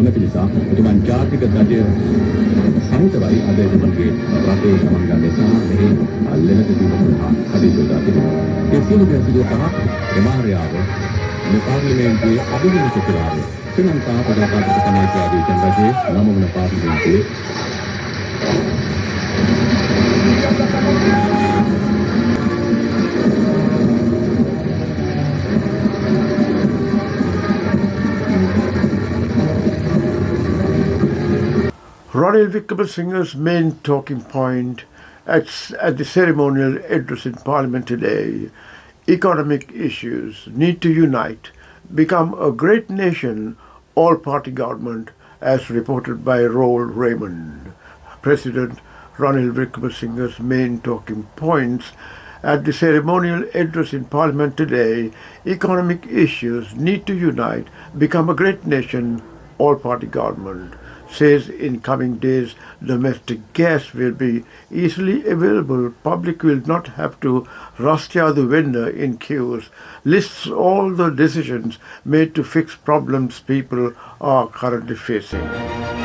නොමැති නිසා එතුමන් ජාතික ධජය සහිතවයි අද එතුමන්ගේ රටේ ගමන් ගන්න නිසා මෙහි ලෙන සිටීම සඳහා කටයුතු කරලා තිබෙනවා. ඒ සියලු දේ සිදු කරා එමාර්යාව මේ පාර්ලිමේන්තුවේ අභිනව සಚಿವಾಲಯ ශ්‍රී ලංකා ප්‍රජාතාන්ත්‍රික සමාජවාදී ජනරජයේ නවවන පාර්ලිමේන්තුවේ Ranil Wickremesinghe's main talking point at the ceremonial address in Parliament today, economic issues need to unite, become a great nation, all-party government, as reported by Roel Raymond. President Ranil Wickremesinghe's main talking points at the ceremonial address in Parliament today, economic issues need to unite, become a great nation, all-party government, says in coming days domestic gas will be easily available, public will not have to rush to the vendor in queues, lists all the decisions made to fix problems people are currently facing.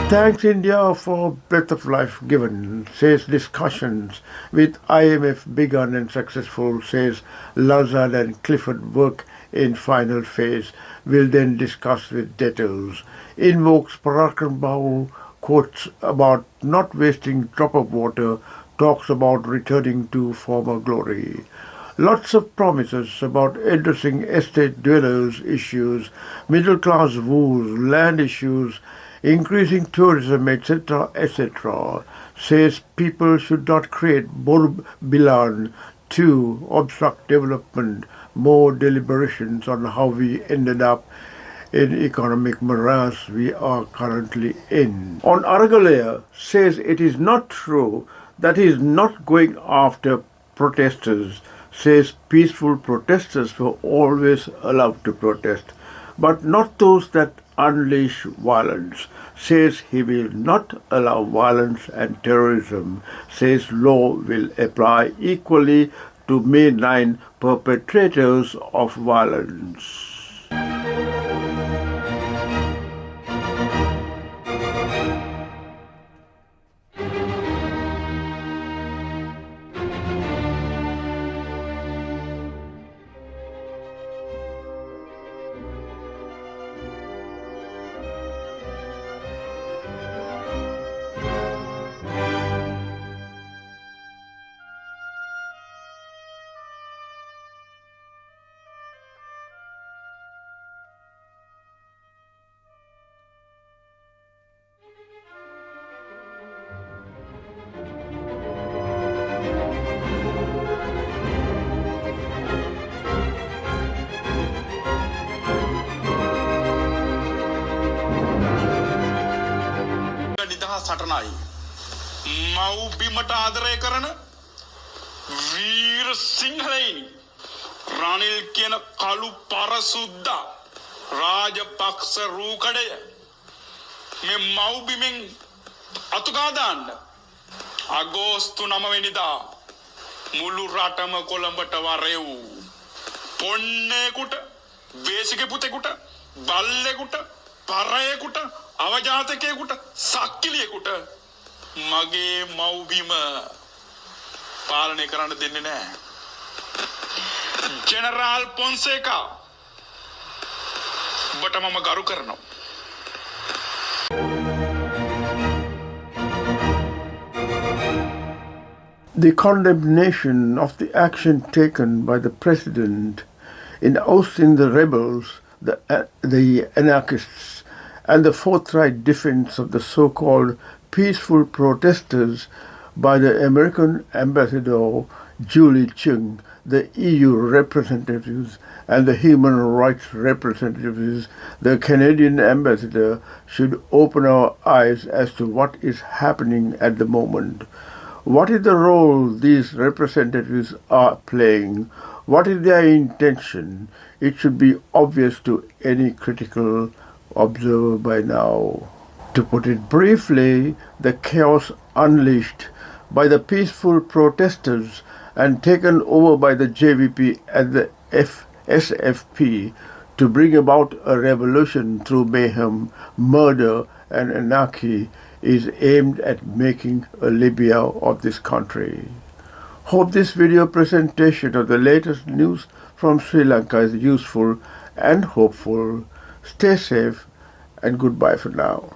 Thanks India for breath of life given, says discussions with IMF begun and successful, says Lazard and Clifford work in final phase, will then discuss with debtors. Invokes Parakram Bahu, quotes about not wasting drop of water, talks about returning to former glory. Lots of promises about addressing estate dwellers issues, middle class woes, land issues, increasing tourism, etc., etc., says people should not create Bilan to obstruct development, more deliberations on how we ended up in economic morass we are currently in. On Aragalaya says it is not true that he is not going after protesters, says peaceful protesters were always allowed to protest, but not those that unleash violence, says he will not allow violence and terrorism, says law will apply equally to May 9 perpetrators of violence. සටනයි මව් බිමට ආදරය කරන වීර සිංහලයිනි රනිල් කියන කළු පරසුද්දා රාජපක්ෂ රූකඩය මේ මව් බිමෙන් අතුගා දාන්න අගෝස්තු 9 වෙනිදා මුළු රටම කොළඹට වරෙව් පොන්නේකට වේසික පුතේකට බල්ලෙකුට පරයෙකුට අවජාතකයෙකුට සක්කිලියෙකුට මගේ මව්බිම පාලනය කරන්න දෙන්නේ නැහැ. ජෙනරාල් පොන්සේකා ඔබට මම ගරු කරනවා. The condemnation of the action taken by the president in ousting the rebels, the anarchists, and the forthright defense of the so-called peaceful protesters by the American ambassador Julie Chung, the EU representatives and the human rights representatives, the Canadian ambassador should open our eyes as to what is happening at the moment. What is the role these representatives are playing? What is their intention? It should be obvious to any critical observer by now. To put it briefly, the chaos unleashed by the peaceful protesters and taken over by the JVP and the SFP to bring about a revolution through mayhem, murder, and anarchy is aimed at making a Libya of this country. Hope this video presentation of the latest news from Sri Lanka is useful and hopeful. Stay safe and goodbye for now.